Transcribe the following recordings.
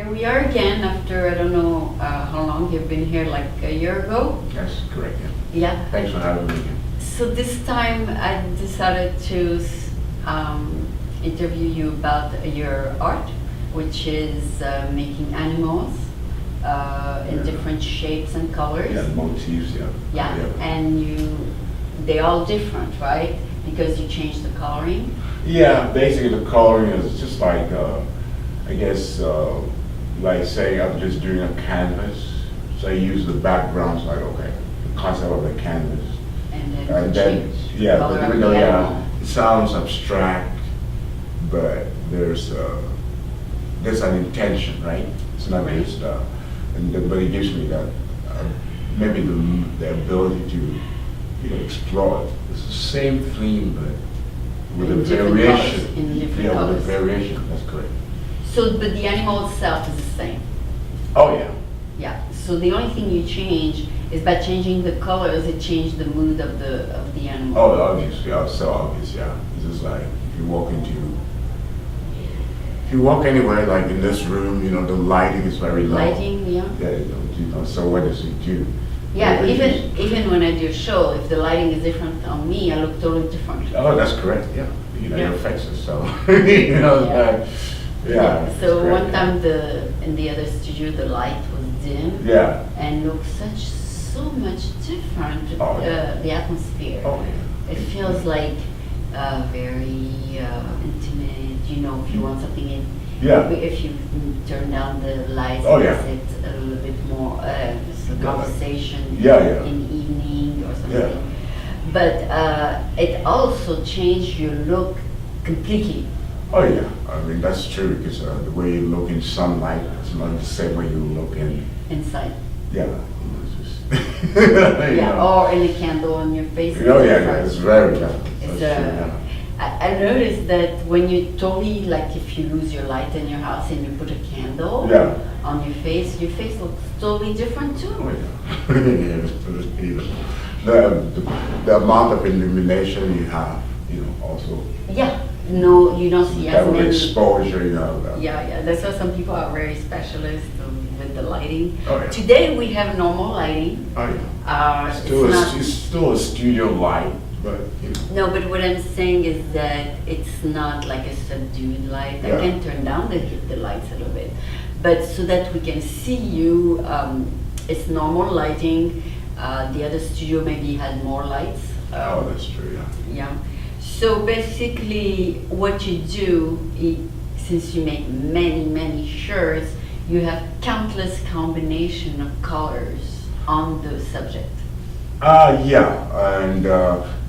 Here we are again after, I don't know how long you've been here, like a year ago? That's correct, yeah. Yeah. Thanks for having me again. So this time I decided to interview you about your art, which is making animals in different shapes and colors. Yeah, motifs, yeah. Yeah, and they're all different, right? Because you changed the coloring. Yeah, basically the coloring is just like, I guess, like say I'm just doing a canvas, so I use the backgrounds like, okay, the concept of the canvas. And then yeah, color but of even the though, animal. it sounds abstract, but there's an intention, right? It's not Right. just, but it gives me that, maybe the ability to explore it. It's the same theme, but with In a different variation. colors, in different Yeah, with colors. a variation, that's correct. So, but the animal itself is the same. Oh, yeah. Yeah. So the only thing you change is by changing the colors, it changed the mood of the animal. Oh, obviously, so obvious, yeah. It's just like, if you walk anywhere, like in this room, the lighting is very low. Lighting, yeah. Yeah, so what does it do? Yeah, Well, it even when I do a show, if the lighting is different on me, I look totally different. Oh, that's correct, yeah. Yeah. Your faces, so, Yeah. yeah. So that's one correct, time in the other studio, the light was dim. Yeah. And looked so much different. Oh, yeah. The atmosphere. Oh, yeah. It feels like very intimate. If you want something in. Yeah. If you turn down the lights, Oh, it yeah. makes it a little bit more just a conversation Yeah. in the evening or something. Yeah. But it also changed your look completely. Oh, yeah. I mean, that's true, because the way you look in sunlight is not the same way you look in, Inside. yeah. It's just, Yeah, or in a candle on your face. Oh, yeah, it's very, yeah. It's, That's true, yeah. I noticed that when you totally, like if you lose your light in your house and you put a candle Yeah. on your face looks totally different too. Oh, yeah. The amount of illumination you have, also. Yeah, no, you don't see That as of many. exposure, Yeah, that's why some people are very specialists with the lighting. Oh, yeah. Today we have normal lighting. Oh, yeah. It's still a studio light, but, No, but what I'm saying is that it's not like a subdued light. Yeah. I can turn down the lights a little bit. But so that we can see you, it's normal lighting. The other studio maybe had more lights. oh, that's true, yeah. Yeah. So basically what you do, since you make many shirts, you have countless combination of colors on the subject. Yeah, and,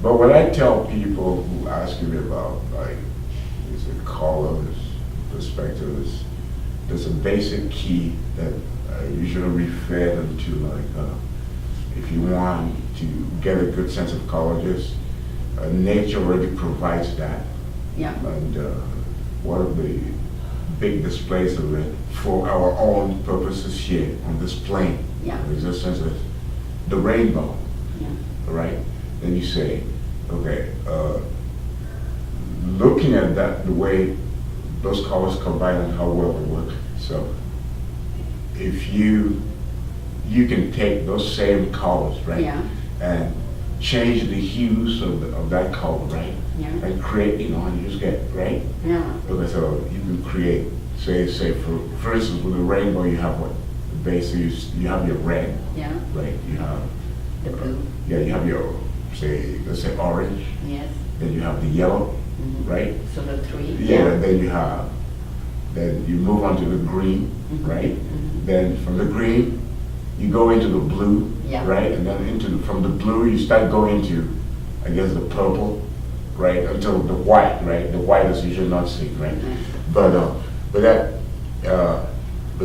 but what I tell people who ask me about, like, is it colors, perspectives, there's a basic key that I usually refer them to, like, if you want to get a good sense of color, just nature already provides that. Yeah. And one of the big displays of it for our own purposes here on this plane Yeah. of existence is the rainbow. Yeah. Right? Then you say, okay, looking at that, the way those colors combine and how well they work. So if you can take those same colors, right? Yeah. And change the hues of that color, right? Yeah. And create, and you just get, right? Yeah. Okay, so you can create, say for instance, with the rainbow, you have what? The base, you have your red, Yeah. right? You have The blue. yeah, you have your, let's say orange, Yes. then you have the yellow, Mhm. right? So the three. Yeah, and then you move on to the green, Mhm. right? Mhm. Then from the green, you go into the blue, Yeah. right? And then from the blue, you start going to, I guess, the purple, right? Until the white, right? The white is usually not seen, right? Mhm. But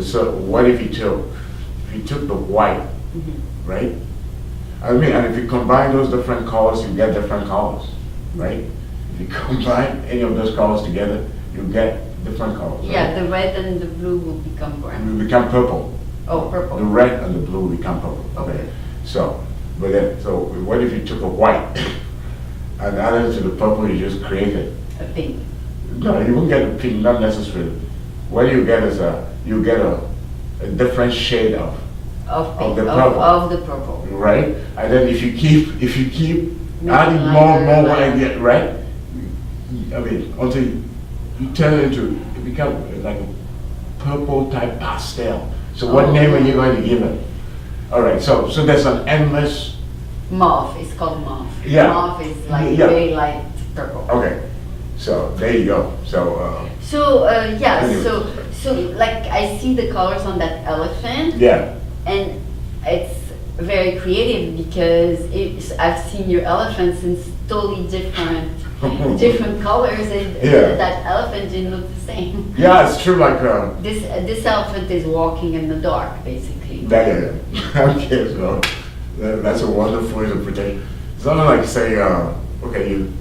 so what if you took the white, Mhm. right? I mean, and if you combine those different colors, you get different colors, right? If you combine any of those colors together, you get different colors. Right? Yeah, the red and the blue will become It brown. will become purple. Oh, The purple. red and the blue will become purple. Okay. So what if you took a white and added it to the purple you just created? A pink. No, you won't get a pink, not necessarily. what you get is you get a different shade of Of the pink, purple. of the purple. right? And then if you keep Making adding lighter, more lighter. white, yeah, right? I mean, until you turn it into, it becomes like a purple type pastel. So what Oh, name are yeah. you going to give it? All right, so there's an endless, Mauve, it's called mauve. Yeah. Mauve is like Yeah. very light purple. okay, so there you go. So, So, yeah, Anyway. so like I see the colors on that elephant, yeah, and it's very creative because I've seen your elephants in totally different colors, and Yeah. that elephant didn't look the same. yeah, it's true, like, This elephant is walking in the dark, basically. that, okay, so that's a wonderful interpretation. It's not like say, okay, you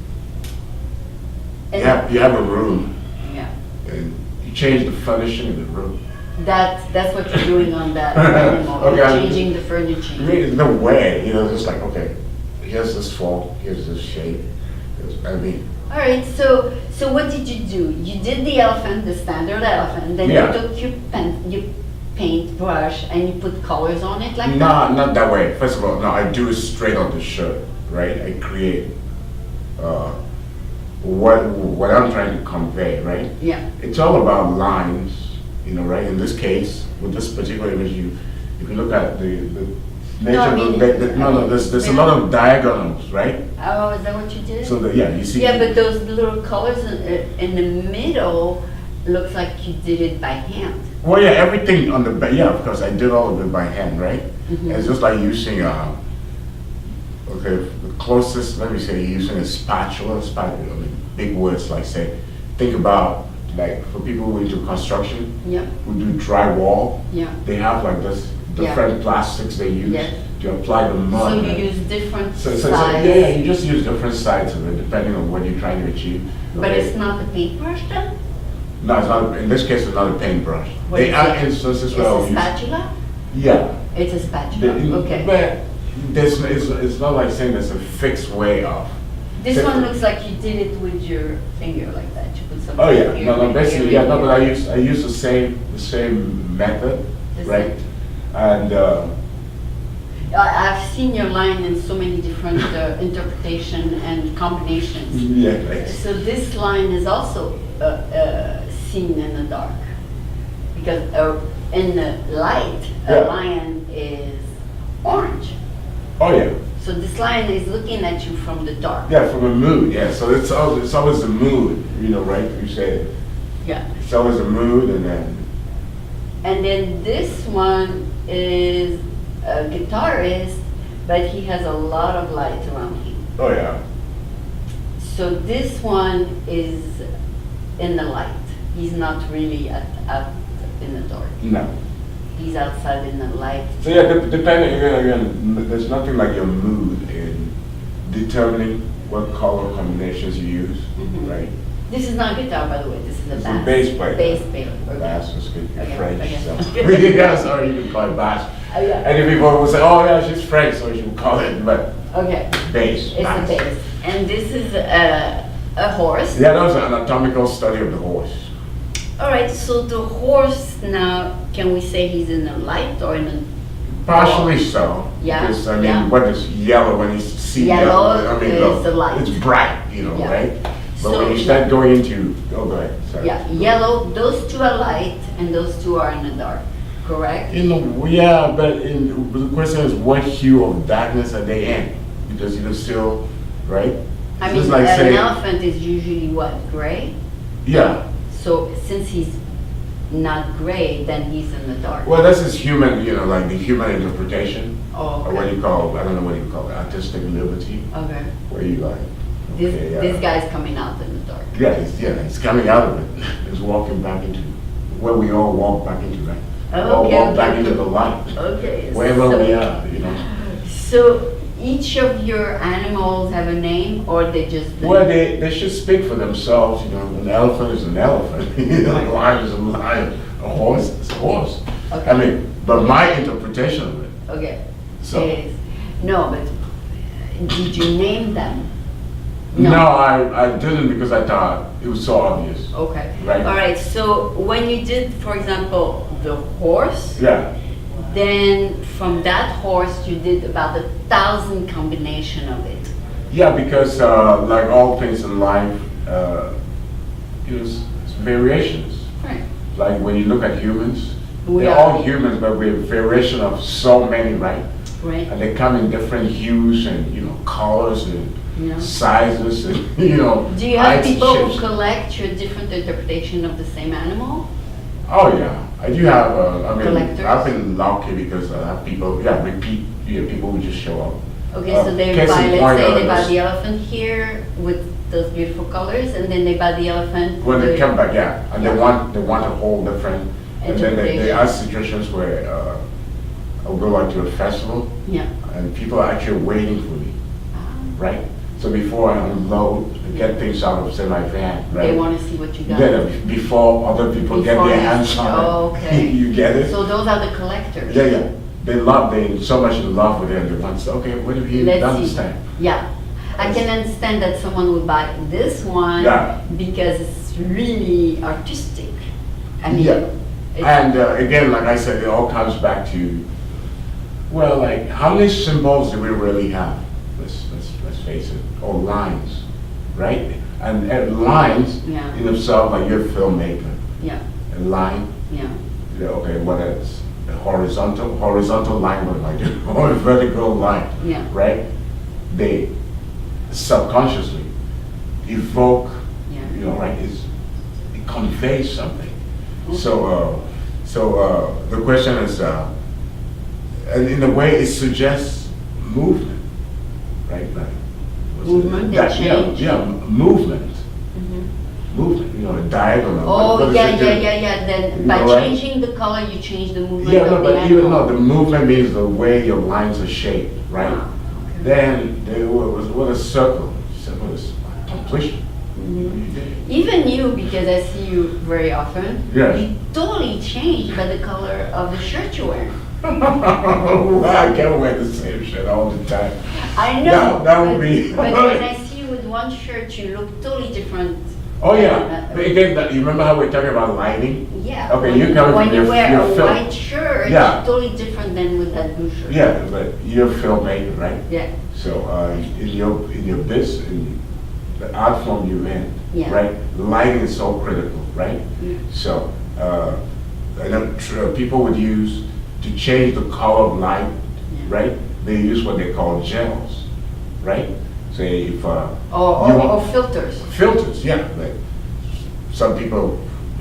And- have a room, Yeah. and you change the furnishing of the room. That's what you're doing on that animal. Okay, You're I- changing the furniture. There's no way, just like, okay, here's this form, here's this shape. I mean, All right, so what did you do? You did the elephant, the standard elephant, then Yeah. you took your paintbrush and you put colors on it like that? not that way. First of all, no, I do it straight on the shirt, right? I create what I'm trying to convey, right? Yeah. It's all about lines, right? In this case, with this particular image, if you look at the nature, I mean, there's a lot of diagonals, right? Oh, is that what you did? So you see. Yeah, but those little colors in the middle looks like you did it by hand. Well, yeah, everything on the back, yeah, because I did all of it by hand, right? Mhm. It's just like using, okay, the closest, let me say, using a spatula, I mean, big words, like say, think about, like, for people who into construction, Yeah, who do drywall, yeah. they have like this different plastics they use Yes. to apply the mud. So you right? use different So, size. yeah, you just use different sides of it, depending on what you're trying to achieve. But Okay? it's not the paintbrush then? No, it's not, in this case, it's not a paintbrush. What They is are it? instances It's where I'll a use. spatula? Yeah. It's a spatula, okay. But it's not like saying there's a fixed way of. This Say one for- looks like you did it with your finger like that. You put some. Oh, yeah, here, no, here, basically, here, yeah, no, here. but I use the same method, The right? same. And, I've seen your line in so many different interpretation and combinations. yeah, like, So this line is also seen in the dark. Because in the light, Yeah. a lion is orange. oh, yeah, So this lion is looking at you from the dark. yeah, from a mood, yeah, so it's always the mood, right? You say, Yeah. it's always the mood, and then, And then this one is a guitarist, but he has a lot of light around him. oh, yeah, So this one is in the light. He's not really out in the dark. no. He's outside in the light. So, yeah, depending, again, there's nothing like your mood in determining what color combinations you use, Mhm. right? This is not guitar, by the way. This is a It's a bass. bass player. Bass player. Okay. Bass is good, you're Okay, French, okay. so. Yeah, sorry, you can call it bass. Oh, yeah. And people will say, oh, yeah, she's French, so you call it, but Okay. bass. It's a bass. And this is a horse. Yeah, that was an anatomical study of the horse. All right. So the horse now, can we say he's in the light or in the Partially so. Yeah, Because, I mean, yeah. what is yellow when you see Yellow I mean, is look, the light. it's bright, Yeah. right? But So- when you start going into, oh, go ahead, sorry. Yeah, yellow, those two are light and those two are in the dark, correct? Yeah, but the question is, what hue of darkness are they in? Because you can still, right? I It's mean, just like an saying- elephant is usually what, gray? Yeah, So since he's not gray, then he's in the dark. well, this is human, like the human interpretation, Oh, or what okay. you call, I don't know what you call it, artistic liberty, Okay. where you like, This, okay, yeah. this guy's coming out in the dark. Yeah, he's coming out of it. He's walking back into where we all walk back into, right? We all Okay, walk okay, back okay. into the light, Okay. wherever so- we are, So each of your animals have a name or they just? Well, they should speak for themselves, an elephant is an elephant, a lion is a lion, a horse is a horse. Okay. I mean, but my interpretation of it, Okay. so, Is, no, but did you name them? No, I didn't because I thought it was so obvious. Okay. Right. All right. So when you did, for example, the horse, Yeah. then from that horse you did about 1,000 combination of it. Yeah, because like all things in life, it's variations. Right. Like when you look at humans, We they're are- all humans, but we're a variation of so many, right? Right. And they come in different hues and, colors and Yeah. sizes and, Do you have heights and people who shapes. collect your different interpretation of the same animal? Oh, yeah. I do have, Collectors? I've been lucky because I have people, repeat, people who just show up. Okay, so they Case buy, in let's point, say they buy this- the elephant here with those beautiful colors, and then they buy the elephant. When they with- come back, yeah, and Yeah. they want a whole different, and then they Interpretation. are situations where I'll go out to a festival Yeah. and people are actually waiting for me, Ah, right? So before I unload, get things out of, say, my van, right? They want to see what you got. Then before other people get Before their you- hands on it. Oh, okay. You get it? So those are the collectors. Yeah. They're so much in love with it and they want to say, okay, what have you Let's done see. this time? Yeah. I can understand that someone would buy this one Yeah. because it's really artistic. I mean, Yeah. it's- And again, like I said, it all comes back to, well, like, how many symbols do we really have? Let's face it, or lines, right? And lines Yeah. in themselves, like you're a filmmaker, yeah, a line, yeah, okay, whether it's a horizontal line, what am I doing? Or a vertical line, yeah. right? They subconsciously evoke, Yeah. right? It conveys something. So the question is, and in a way, it suggests movement, right? Like, what's it? Movement, they change. Yeah, movement, Mhm. a diagonal. Oh, What does yeah, it do? yeah. Then by know, right? changing the color, you change the movement Yeah, of no, the but even animal. no, the movement means the way your lines are shaped, right? Ah, okay. Then what a circle. Circle is completion. Mhm. You did. Even you, because I see you very often, Yes. you totally change by the color of the shirt you're wearing. I can't wear the same shirt all the time. I know. That would be- But when I see you with one shirt, you look totally different. Oh, yeah. But again, you remember how we're talking about lighting? Yeah. Okay, when- you come When from you your wear a film. white shirt, Yeah. it's totally different than with that blue shirt. Yeah, but you're a filmmaker, right? Yeah. So in your business, in the art form you're in, Yeah. right? Lighting is so critical, right? Yeah. So and then people would use to change the color of light, Yeah. right? They use what they call gels, right? Say if Or, you or, want- or filters. filters, yeah. Like some people,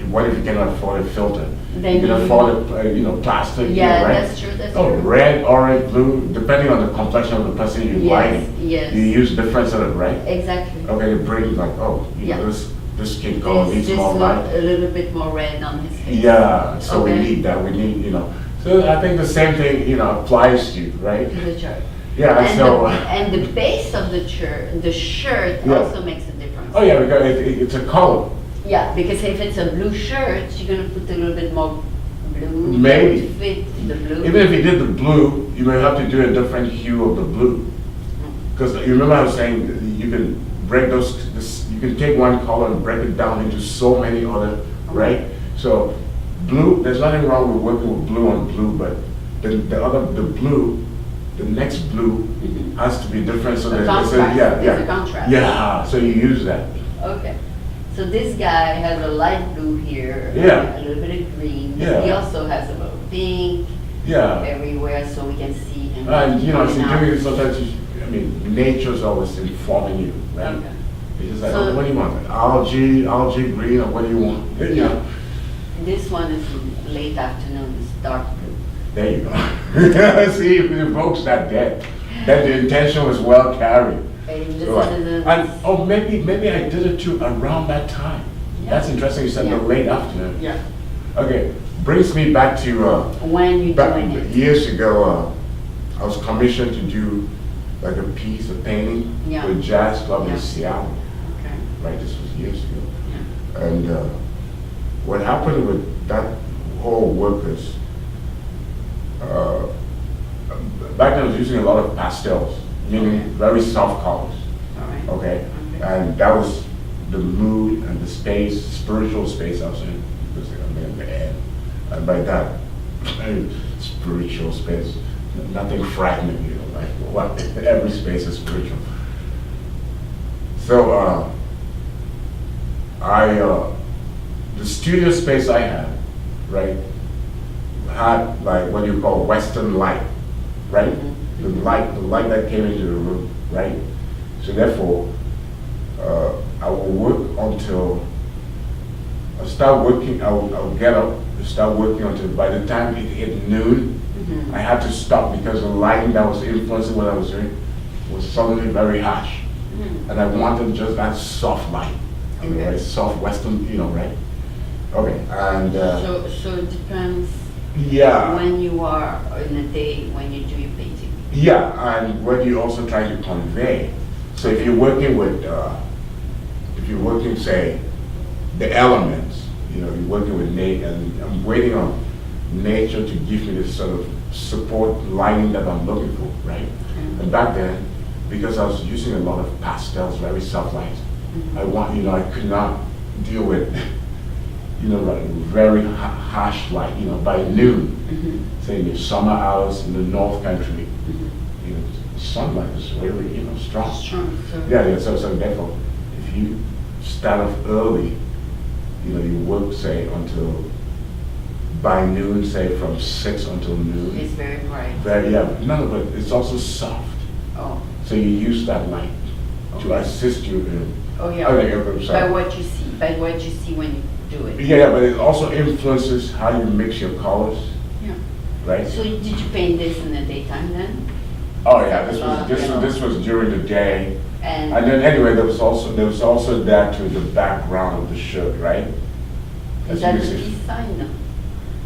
what if you cannot afford a filter? Then you can you- afford plastic, Yeah, right? that's true, that's Oh, true. red, orange, blue, depending on the complexion of the person you're Yes, lighting. yes. You use different sort of, right? Exactly. Okay, to bring like, Yeah. this skin color This needs this more look light. a little bit more red on his face. Yeah, so we Okay. need that, So I think the same thing, applies to you, right? To the shirt. Yeah, And so, and the base of the shirt Yeah. also makes a difference. oh yeah, because it's a color. Yeah, because if it's a blue shirt, you're gonna put a little bit more blue Maybe. to fit the blue. Even if you did the blue, you may have to do a different hue of the blue. Because you remember I was saying, that you can break you can take one color and break it down into so many other, right? So blue, there's nothing wrong with working with blue on blue, but the blue, the next blue Mhm. has to be different so A that, contrast, yeah, there's yeah. a contrast. Yeah, so you use that. Okay, so this guy has a light blue here. Yeah. A little bit of green. Yeah. He also has a little pink Yeah. everywhere, so we can see him. And, so coming out. doing it sometimes, nature's always informing you, right? Okay. It's just like, So- oh, what do you want? Algae green, or what do you want? Yeah. This one is late afternoon, it's dark blue. There you go. See, it evokes that depth. That the intention was well carried. And this So, one is maybe I did it too around that time. Yeah. That's interesting, you said the Yeah. late afternoon. yeah. Okay, brings me back to, When you doing it. years ago, I was commissioned to do like a piece of painting Yeah. for a jazz club Yeah. in Seattle, Okay. right? This was years ago. Yeah. And what happened with that whole work is, back then I was using a lot of pastels, meaning Okay. very soft colors, All right. okay? Okay. And that was the mood and the space, spiritual space I was in, because I'm in the air. And by that, spiritual space, nothing frightening, you know, like what, every space is spiritual. So the studio space I had, right, had like what you call Western light, right? The light that came into the room, right? So therefore, I will work until I start working. I will get up and start working until by the time it hit noon, I had to stop because the lighting that was influencing what I was doing was suddenly very harsh, and I wanted just that soft light, I mean, right, soft Western, you know, right? Okay, and so it depends. Yeah. When you are in a day when you do your painting. Yeah, and what you also try to convey. So if you're working with, say, the elements, you know, you're working with nature, and I'm waiting on nature to give me this sort of support lighting that I'm looking for, right? And back then, because I was using a lot of pastels, very soft lights, I could not deal with, you know, like very harsh light, you know, by noon, say in the summer hours in the North Country, you know, the sunlight is really, you know, strong. Yeah, so therefore, if you start off early, you know, you work, say, until by noon, say from 6 until noon. It's very bright. No, but it's also soft. Oh. So you use that light to assist you in. Oh yeah. By what you see when you do it. Yeah, but it also influences how you mix your colors. Yeah. Right. So did you paint this in the daytime then? Oh yeah, this was during the day. And then anyway, there was also that to the background of the shirt, right? Is that the peace sign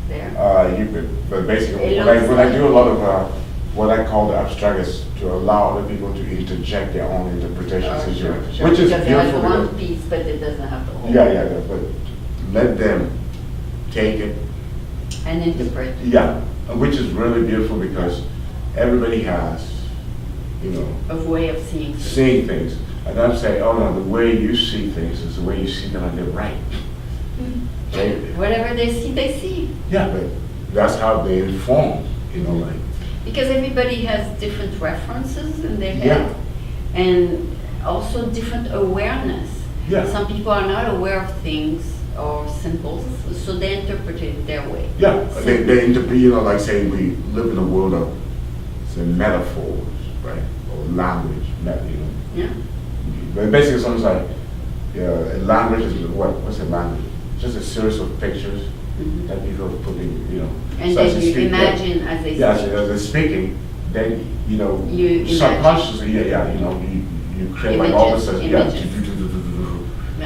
there? You could, but basically when I do a lot of what I call the abstract is to allow other people to interject their own interpretations into it, which is because beautiful. It has one piece, but it doesn't have the whole. Yeah, but let them take it and interpret. Yeah, which is really beautiful because everybody has, you know, a way of seeing things. And I'm saying, oh no, the way you see things is the way you see them and they're right. Right? Whatever they see. Yeah, but that's how they inform, you know, like. Because everybody has different references in their head, and also different awareness. Yeah. Some people are not aware of things or symbols, so they interpret it their way. Yeah, they interpret, you know, like say we live in a world of, say, metaphors, right, or language, you know. Yeah. But basically, something like, a language is what's a language? Just a series of pictures that people are putting, you know. And so then you imagine as they speak. Yeah, so as they're speaking, then, you know, subconsciously, you know, you create like all this,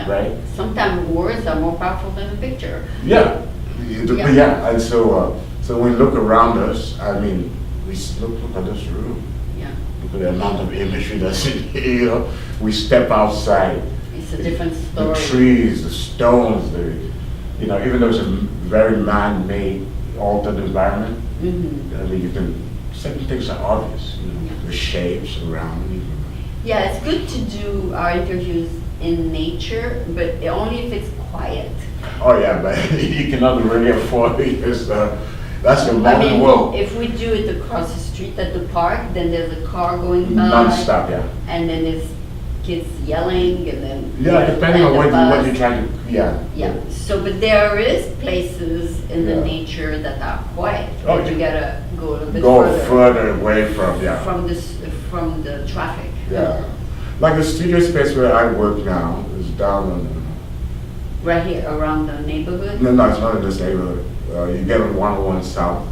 right? Sometimes words are more powerful than a picture. Yeah, and so when we look around us, I mean, we look at this room. Yeah. Look at the amount of imagery that's in here, you know. We step outside. It's a different story. The trees, the stones, you know, even though it's a very man-made, altered environment, I mean, certain things are obvious, you know, the shapes around you. Yeah, it's good to do our interviews in nature, but only if it's quiet. Oh yeah, but you cannot really afford it because that's the modern world. If we do it across the street at the park, then there's a car going by. Non-stop, yeah. And then there's kids yelling, and then depending on what you're trying to, Yeah. So, but there is places in the nature that are quiet. But you gotta go a little bit further away from from the traffic. Yeah. Like the studio space where I work now is down on. Right here around the neighborhood. No, it's not in this neighborhood. You get on 101 South.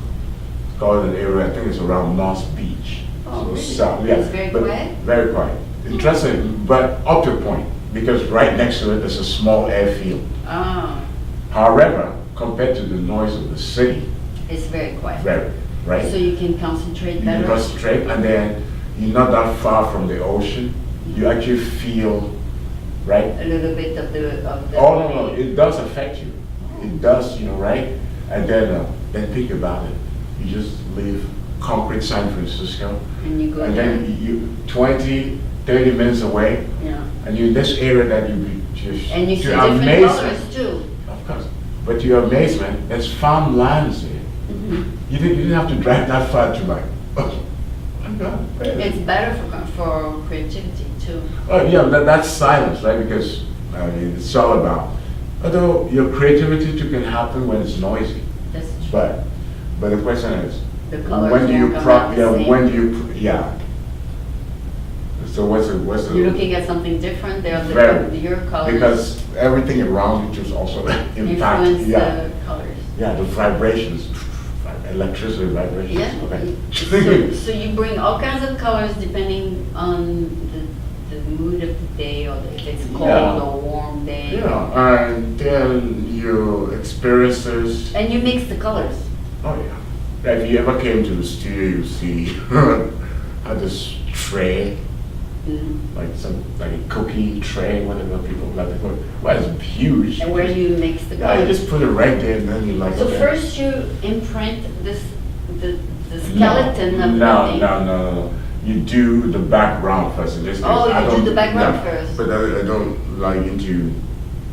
It's called an area. I think it's around Moss Beach. Oh, really? South, It's very quiet. Very quiet. Interesting, but up to a point, because right next to it there's a small airfield. Ah. However, compared to the noise of the city, it's very quiet. Very, right? So you can concentrate better. You can concentrate, and then you're not that far from the ocean. You actually feel, right? A little bit of the. Oh no, it does affect you. It does, you know, right? And then think about it. You just leave concrete San Francisco, and you go. And then you 20, 30 minutes away, Yeah. and you're in this area that you be just, And you to see your different amazement- colors too. Of course. But to your amazement, there's farmlands there. Mhm. You didn't have to drive that far to like, oh my God. Really? It's better for creativity too. Oh yeah, that's silence, right? Because I mean, it's all about. Although your creativity too can happen when it's noisy, That's true. but the question is, The colors when do you won't come out the yeah, same. when do you yeah? So what's the You're looking at something different. They're Very. your colors because everything around you just also impact. influence Yeah, the colors. yeah, the vibrations, electricity vibrations. Yeah. Okay. So you bring all kinds of colors depending on the mood of the day, or if it's cold Yeah. or warm day. Yeah, and then your experiences. And you mix the colors. Oh yeah. If you ever came to the studio, you see how this tray, like a cookie tray, whatever people like to call it. Well, it's huge. And where you mix the Yeah, colors. you just put it right there, and then you like. So okay. first you imprint the skeleton of the no, thing. no. You do the background first. In this case, Oh, you I do don't- the background yeah, first. But I don't like into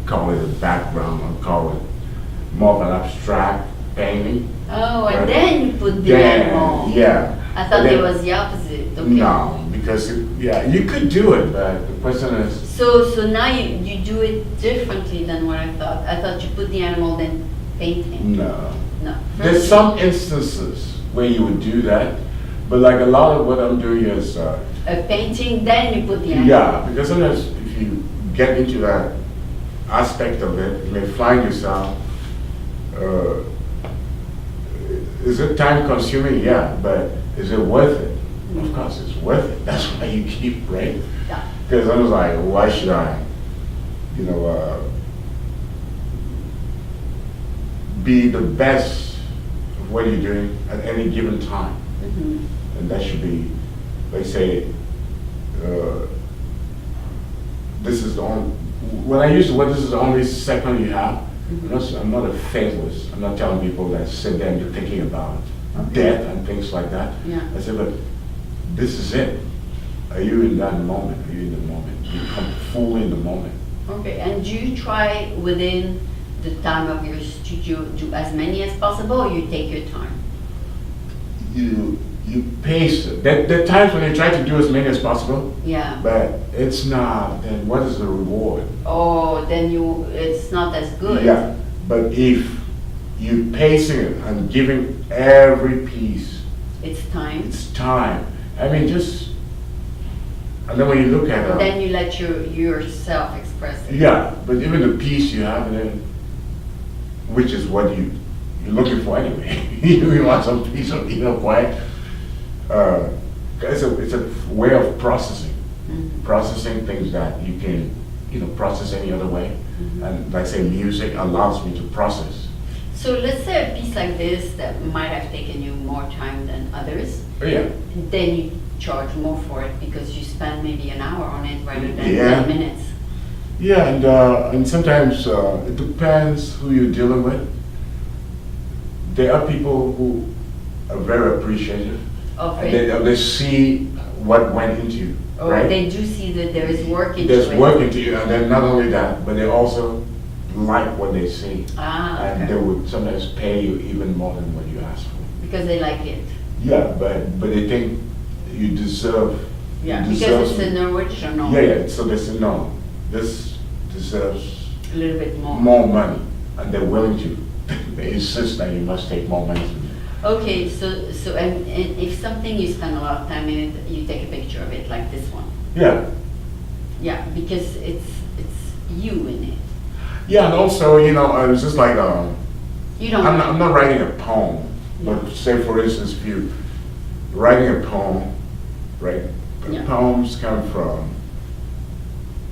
call it a background. I call it more of an abstract painting. Oh, and Right. then you put the Then, animal. yeah. I thought And it then- was the opposite. Okay. No, because you could do it, but the question is, So now you do it differently than what I thought. I thought you put the animal then paint him. no. No. There's First some instances where you would do that, but like a lot of what I'm doing is, a painting, then you put the animal. yeah, because sometimes if you get into that aspect of it, you may find yourself, is it time consuming? Yeah, but is it worth it? Of course it's worth it. That's why you keep, right? Yeah. Because I was like, why should I, be the best of what you're doing at any given time? Mhm. And that should be, like say, this is the only, when I use the word, this is the only second you have, I'm not a fatalist. I'm not telling people that sit there and you're thinking about death and things like that. Yeah. I said, but this is it. Are you in that moment? Are you in the moment? You come fully in the moment. Okay, and do you try within the time of your studio do as many as possible, or you take your time? You pace it. There are times when you try to do as many as possible, Yeah. but it's not, then what is the reward? Oh, then it's not as good. Yeah, but if you pacing it and giving every piece It's time. its time, I mean, and then when you look at it, Then you let yourself express it. yeah, but even the piece you have, then, which is what you're looking for anyway. You want some piece of quiet. It's a way of processing. Mhm. Processing things that you can, process any other way. And like say music allows me to process. So let's say a piece like this that might have taken you more time than others, Oh, yeah. then you charge more for it because you spend maybe an hour on it rather than Yeah. 10 minutes. Yeah, and sometimes it depends who you're dealing with. There are people who are very appreciative. Okay. They see what went into, Or right? they do see that there is work into There's it. work into you, and then not only that, but they also like what they see. Ah, And okay. they would sometimes pay you even more than what you ask for. Because they like it. Yeah, but they think you deserve. Yeah, you because deserve it's an original. Yeah, so they say, no, this deserves A little bit more. more money, and they're willing to. They insist that you must take more money from them. Okay, so and if something you spend a lot of time in it, you take a picture of it, like this one. Yeah, Yeah, because it's you in it. yeah, and also, it's just like, You don't. I'm not writing a poem, but say for instance, if you writing a poem, right? Yeah. Poems come from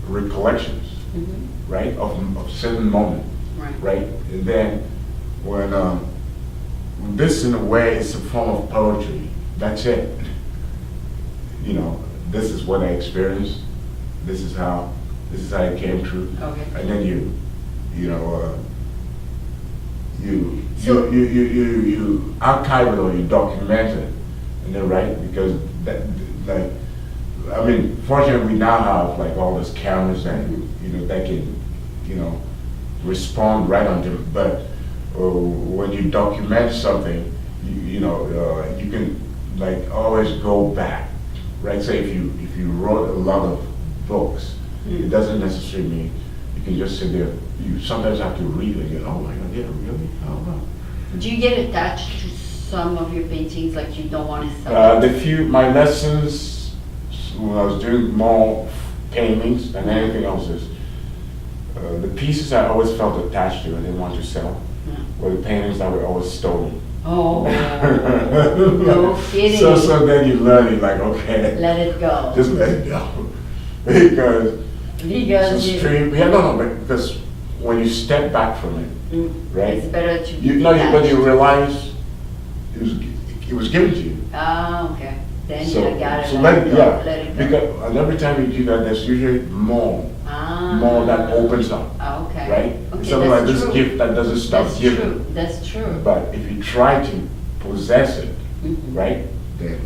recollections, Mhm. right, of certain moment, Right. right? And then when this in a way is a form of poetry. That's it. This is what I experienced. This is how it came through. Okay. And then you So- archive it or you document it, and then because that like I mean, fortunately, we now have like all these cameras that, that can, respond right on them. But when you document something, you can like always go back, right? Say if you wrote a lot of books, it doesn't necessarily mean you can just sit there. You sometimes have to read it and go, oh my God, yeah, really? Oh, wow. Do you get attached to some of your paintings, like you don't want to sell them? My lessons when I was doing more paintings than anything else is, the pieces I always felt attached to, I didn't want to sell, were the paintings that were always stolen. Oh, no kidding. So then you learn, you're like, okay. Let it go. Just let it go. Because because when you step back from it, right? It's better to but you realize it was given to you. Ah, okay. Then So, you got it. so Let it go. yeah, Let it go. because and every time you do that, there's usually more that opens up, Ah, okay. right? Okay, Something like that's this true. gift that doesn't stop That's giving. true. That's true. But if you try to possess it, right, then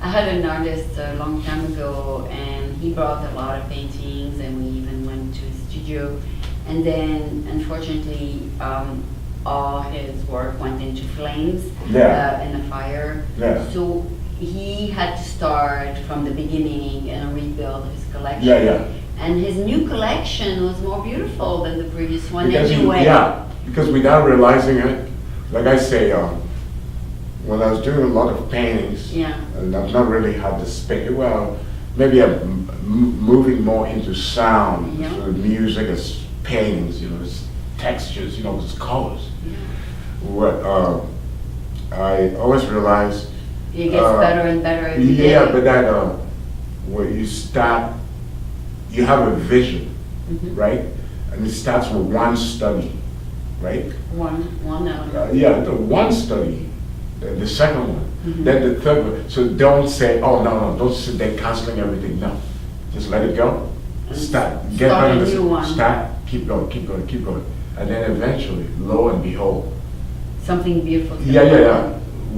I had an artist a long time ago, and he brought a lot of paintings, and we even went to his studio. And then, unfortunately, all his work went into flames in the fire. Yeah. So he had to start from the beginning and rebuild his collection. Yeah. And his new collection was more beautiful than the previous one Because anyway. because without realizing it, like I say, when I was doing a lot of paintings, and I've not really had the space, well, maybe I'm moving more into sound, so music as paintings, as textures, as colors. What I always realize, it gets better and better every day. yeah, but that where you have a vision, right? And it starts with one study, right? One element. The one study, the second one, then the third one. So don't say, oh no, don't sit there canceling everything. No, just let it go. Start a new one. Start, keep going, and then eventually, lo and behold, Something beautiful.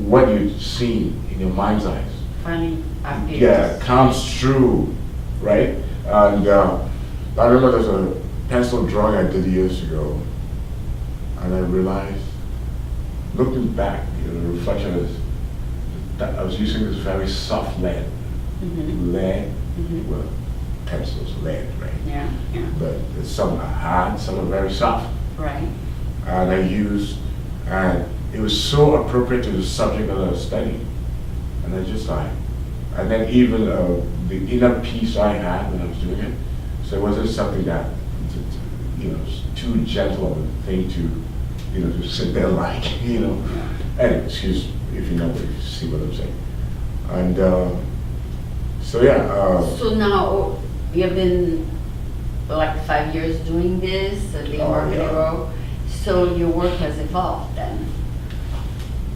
what you see in your mind's eyes, Finally appears. comes true, right? And I remember there's a pencil drawing I did years ago, and I realized, looking back, the reflection is that I was using this very soft lead. Lead, well, pencils, lead, right? Yeah. But some are hard, some are very soft. Right. And and it was so appropriate to the subject that I was studying. And I just like, and then even the inner peace I had when I was doing it, so it wasn't something that, too gentle of a thing to sit there like, Anyway, excuse if you see what I'm saying. And so So now you've been like 5 years doing this at the Embarcadero. So your work has evolved then.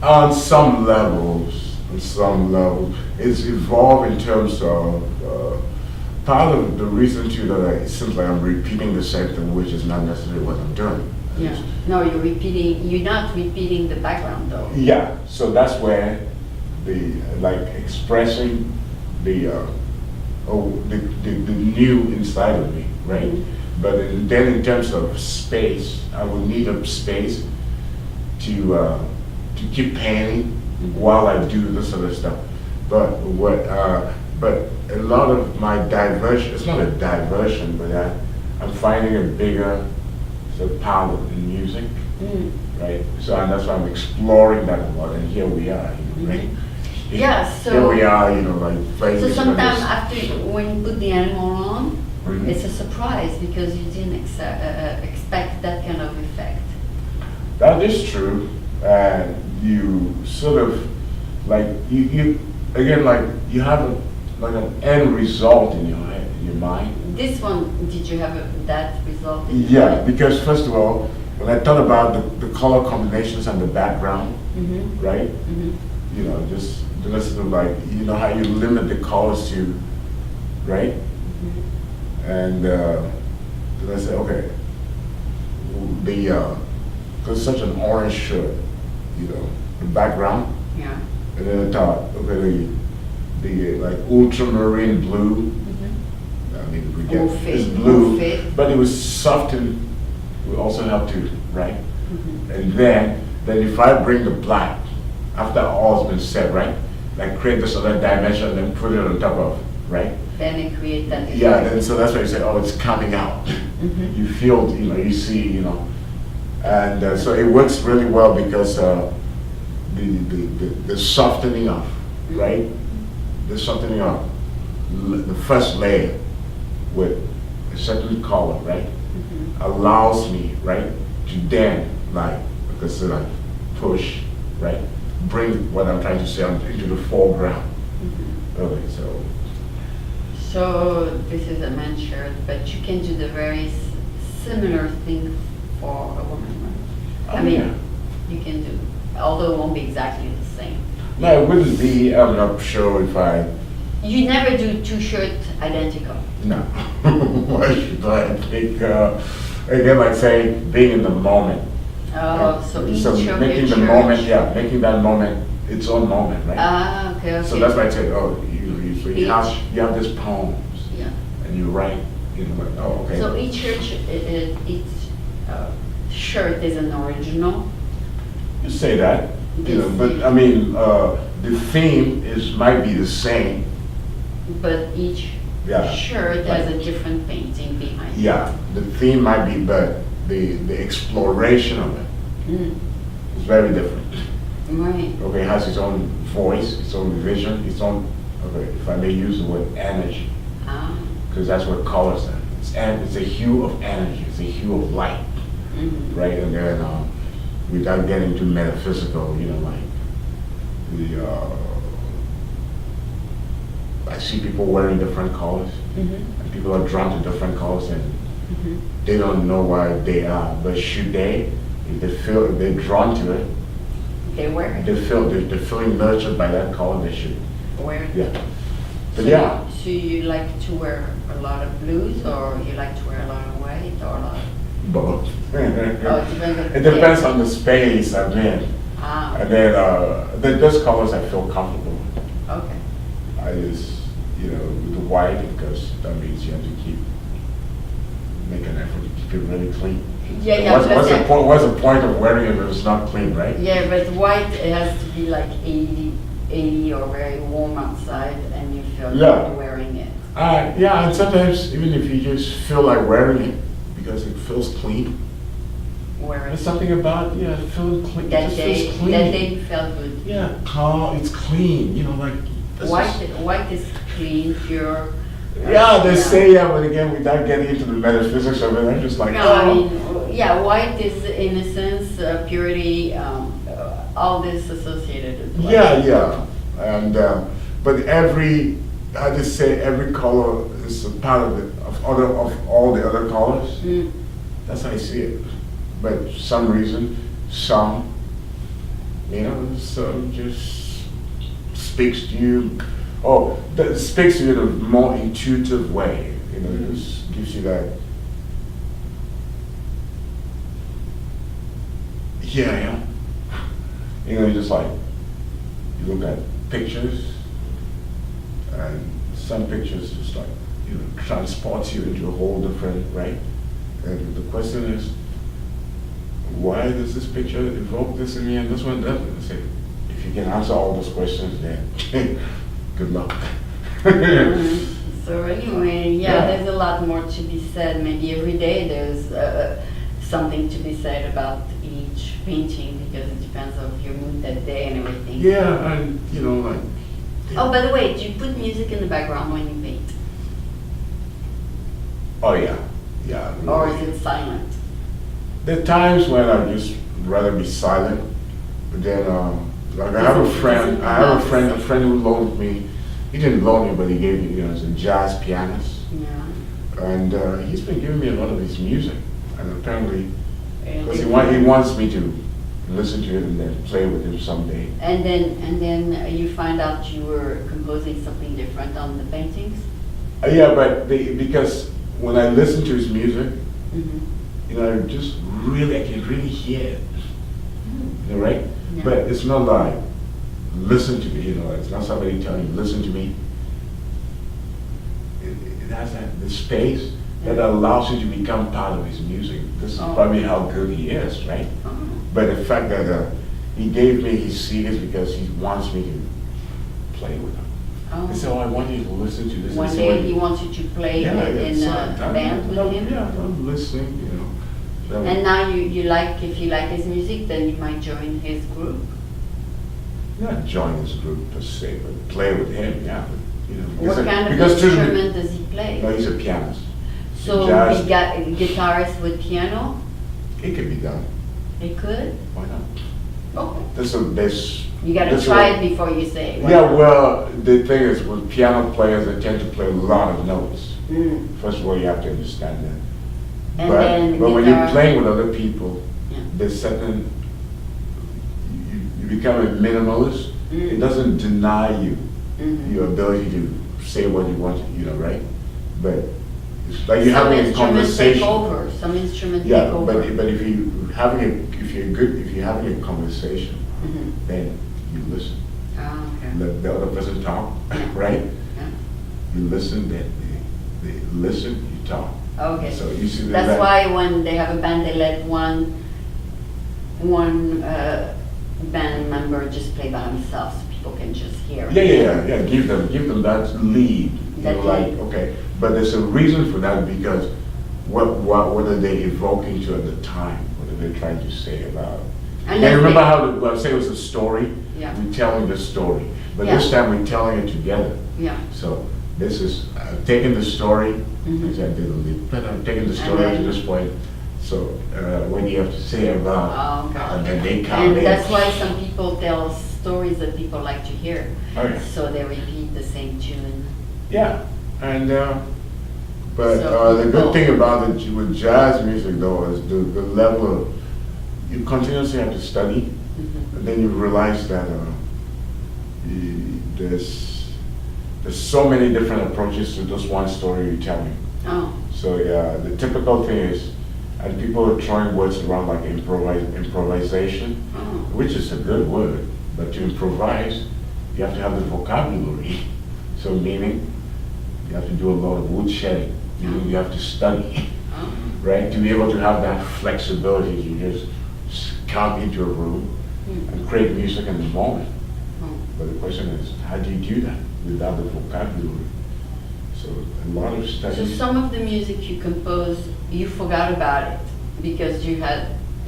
On some levels, it's evolved in terms of part of the reason too that it seems like I'm repeating the same thing, which is not necessarily what I'm doing. Yeah. No, you're not repeating the background though. Yeah, so that's where expressing the new inside of me, right? But then in terms of space, I would need a space to keep painting while I do this other stuff. But but a lot of my diversion, it's not a diversion, but I'm finding a bigger sort of palette in music, right? So and that's why I'm exploring that a lot, and here we are, right? So here we are, like playing. So sometimes after when you put the animal on, it's a surprise because you didn't expect that kind of effect. That is true, and you sort of like you again like you have an end result in your head, in your mind. This one, did you have that result? Because first of all, when I thought about the color combinations and the background, right? Just sort of like how you limit the colors to, right? And then I said, okay, because such an orange shirt, the background. Yeah. And then I thought, okay, the like ultramarine blue. I mean, we get it's blue, but it was softened. We also have to, right? And then if I bring the black, after all's been said, right? Like create this other dimension and then put it on top of, right? Then it creates that. Yeah, then, so that's why you say, oh, it's coming out. You feel, you see, and so it works really well because the softening of, right? The softening of the first layer with a certain color, right? Allows me, right, to then like push, right? Bring what I'm trying to say into the foreground. Okay, so. So this is a men's shirt, but you can do the very similar thing for a woman, right? I mean, you can do, although it won't be exactly the same. No, it wouldn't be. I'm not sure if I. You never do two shirts identical. No. Why should I? I think again, like say, being in the moment. Oh, so each so of making your the moment, church- making that moment its own moment, right? Ah, okay. So that's why I say, oh, so Each. you have these poems, Yeah. and you write, like, oh, okay. So each church, each shirt is an original. You say that, Yes. but I mean, the theme might be the same. But each Yeah. shirt has a different painting behind it. Yeah, the theme might be, but the exploration of it is very different. Right. Okay, it has its own voice, its own vision, its own, okay, if I may use the word energy, Ah. because that's what colors are. It's a hue of energy, it's a hue of light, right? And then without getting too metaphysical, like I see people wearing different colors, and people are drawn to different colors, and they don't know why they are. But should they, if they're drawn to it, They wear it. they're feeling nurtured by that color, they should. Wear it. Yeah. But So, yeah, so you like to wear a lot of blues, or you like to wear a lot of white, or a lot of... both. It It depends on the space I'm in. Ah, And then those colors I feel comfortable with. okay. I just, with the white, because that means you have to make an effort to keep it really clean. Yeah, What's the point of wearing it if it's not clean, right? Yeah, but white, it has to be like 80 or very warm outside, and you feel Yeah. good wearing it. Yeah, and sometimes even if you just feel like wearing it because it feels clean, Wear there's it. something about, feeling clean, it That just day, feels clean. that day you felt good. Yeah, calm, it's clean, like. this White is clean, pure. Yeah, they say, but again, without getting into the metaphysics of it, I'm just like, No, I mean, yeah, white is innocence, purity, all this associated with white. Yeah, and, but I just say every color is a part of all the other colors. That's how I see it. But some reason, some just speaks to you. Oh, that speaks to you in a more intuitive way. Just gives you that. Here I am. Just like you look at pictures, and some pictures just like transports you into a whole different, right? And the question is, why does this picture evoke this in me and this one doesn't? Say, if you can answer all those questions, then good luck. So anyway, Yeah. there's a lot more to be said. Maybe every day there's something to be said about each painting, because it depends on your mood that day and everything. Yeah, and like. Oh, by the way, do you put music in the background when you paint? Oh yeah. Or is it silent? There are times when I just rather be silent, but then like I have a friend who loaned me. He didn't loan me, but he gave me, he's a jazz pianist, Yeah. and he's been giving me a lot of his music, and apparently, And because then- he wants me to listen to it and then play with him someday. And then you find out you were composing something different on the paintings? Yeah, but because when I listen to his music, I can really hear it, right? Yeah. But it's not like listen to me, you know, it's not somebody telling you, listen to me. It has the space that allows you to become part of his music. This is probably how good he is, right? But the fact that he gave me his CDs because he wants me to play with him. He said, I want you to listen to this. One day he wants you to play in a band with him? Yeah, I'm listening, you know. So, and now you like, if you like his music, then you might join his group? not join his group per se, but play with him, yeah. But, you know, What kind of because instrument does he play? No, he's a pianist. So Jazz. he got a guitarist with piano? It could be done. It could? Why not? Okay. There's You gotta there's try a- it before you say. Yeah, well, the thing is, with piano players, they tend to play a lot of notes. Mm. First of all, you have to understand that. And then But when you're guitar- playing with other people, Yeah. there's certain, you become a minimalist. Mm. It doesn't deny you Mhm. your ability to say what you want, you know, right? But it's like you're Some having a instruments take conversation. over, some instruments take Yeah, over. but if if you're having a conversation, Mhm. then you listen. Ah, okay. Let the other person talk, right? Yeah. You listen, then they listen, you talk. Okay. So you see That's that. why when they have a band, they let one band member just play by himself, so people can just hear. Yeah. Give them that lead. That You're like, lead. okay, but there's a reason for that because what are they evoking to at the time? What are they trying to say about? And And remember they- how well, say it was a story. Yeah. We're telling the story, but Yeah. this time we're telling it together. Yeah. So this is taking the story, Mhm. as I did a little, but I'm taking the story up to then- this point. So what do you have to say about? Oh, okay. And then they come And in. that's why some people tell stories that people like to hear. Oh, yeah. So they repeat the same tune. Yeah, and but So the people- good thing about it with jazz music though is the level of you continuously have to study, Mhm. and then you realize that there's so many different approaches to this one story you're telling. Oh, So yeah, the typical thing is, and people are throwing words around like improvisation, oh. which is a good word, but to improvise, you have to have the vocabulary. So meaning, you have to do a lot of woodshedding. You have to study, Oh. right? To be able to have that flexibility to just come into a room Hmm. and create music in the moment. Oh. But the question is, how do you do that without the vocabulary? So a lot of So studies. some of the music you compose, you forgot about it because you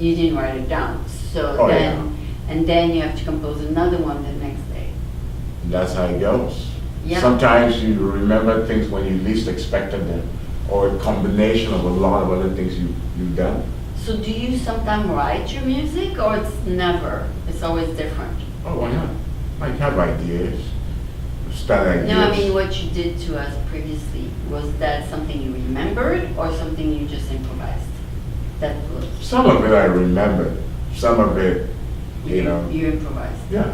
didn't write it down. So Oh, then, and then you have to compose another one the next day. That's how it goes. Yeah. Sometimes you remember things when you least expected them, or a combination of a lot of other things you've done. So do you sometimes write your music or it's never? It's always different? Oh, why not? I have ideas, start ideas. No, I mean what you did to us previously, was that something you remembered or something you just improvised? That was, Some of it I remember, some of it, you know, you improvised? yeah,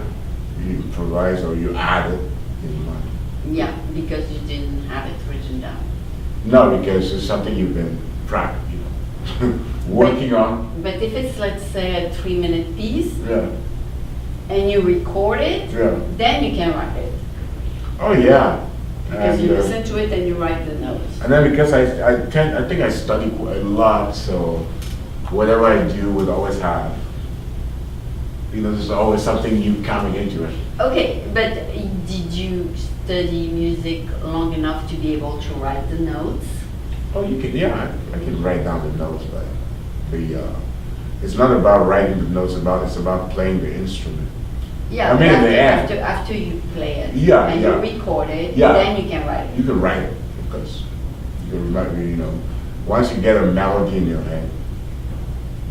you improvise or you add it in mind. Yeah, because you didn't have it written down. No, because it's something you've been working on. But if it's, let's say, a 3-minute piece Yeah, and you record it, yeah. then you can write it. Oh, yeah. Because you And, listen to it and you write the notes. And then because I think I study quite a lot, so whatever I do would always have, there's always something new coming into it. Okay, but did you study music long enough to be able to write the notes? Oh, you can, yeah, I can write down the notes, but it's not about writing the notes, it's about playing the instrument. Yeah, I mean, in but the end. after you play it Yeah, and yeah. you record it, Yeah. then you can write it. You can write it, because you can write, once you get a melody in your head,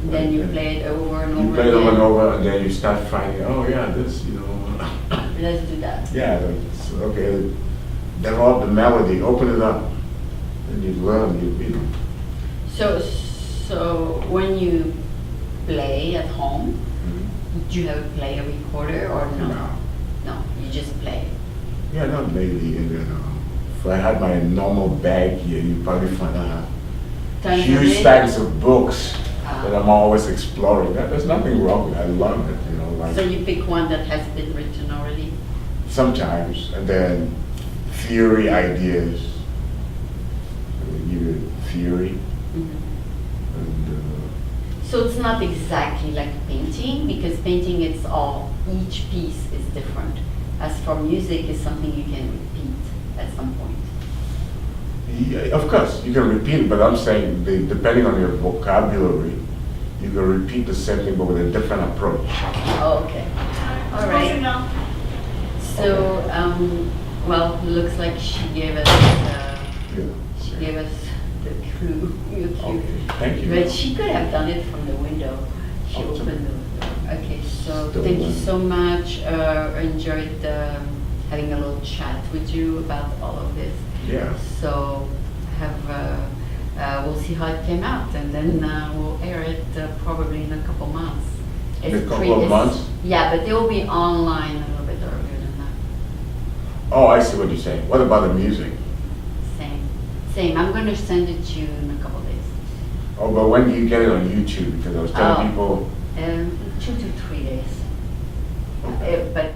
Then you play it over and over you play it over and again. over, and then you start finding, oh yeah, this, Let's do that. yeah, that's, okay, develop the melody, open it up, and you learn, So when you play at home, do you have a player recorder or no? No. No, you just play. Yeah, not lately, and then, if I had my normal bag here, you'd probably find out Tons of huge it? stacks of books Ah. that I'm always exploring. There's nothing wrong with it, I love it, like. So you pick one that has been written already? sometimes, and then theory ideas. Give it theory. And, So it's not exactly like painting, because painting it's all, each piece is different. As for music, it's something you can repeat at some point. yeah, of course, you can repeat it, but I'm saying depending on your vocabulary, you can repeat the same thing but with a different approach. Oh, okay. All right. So, well, it looks like she gave us, Yeah. she gave us the clue. Okay, thank you. But she could have done it from the window. She Oh, opened the door. Okay, so Still thank you learning. so much. Enjoyed having a little chat with you about all of this. Yeah. So we'll see how it came out, and then we'll air it probably in a couple months. In a couple of months? Yeah, but they will be online a little bit earlier than that. Oh, I see what you're saying. What about the music? Same. I'm going to send it to you in a couple days. Oh, but when do you get it on YouTube? Because I was telling Oh. people. 2 to 3 days. Okay. But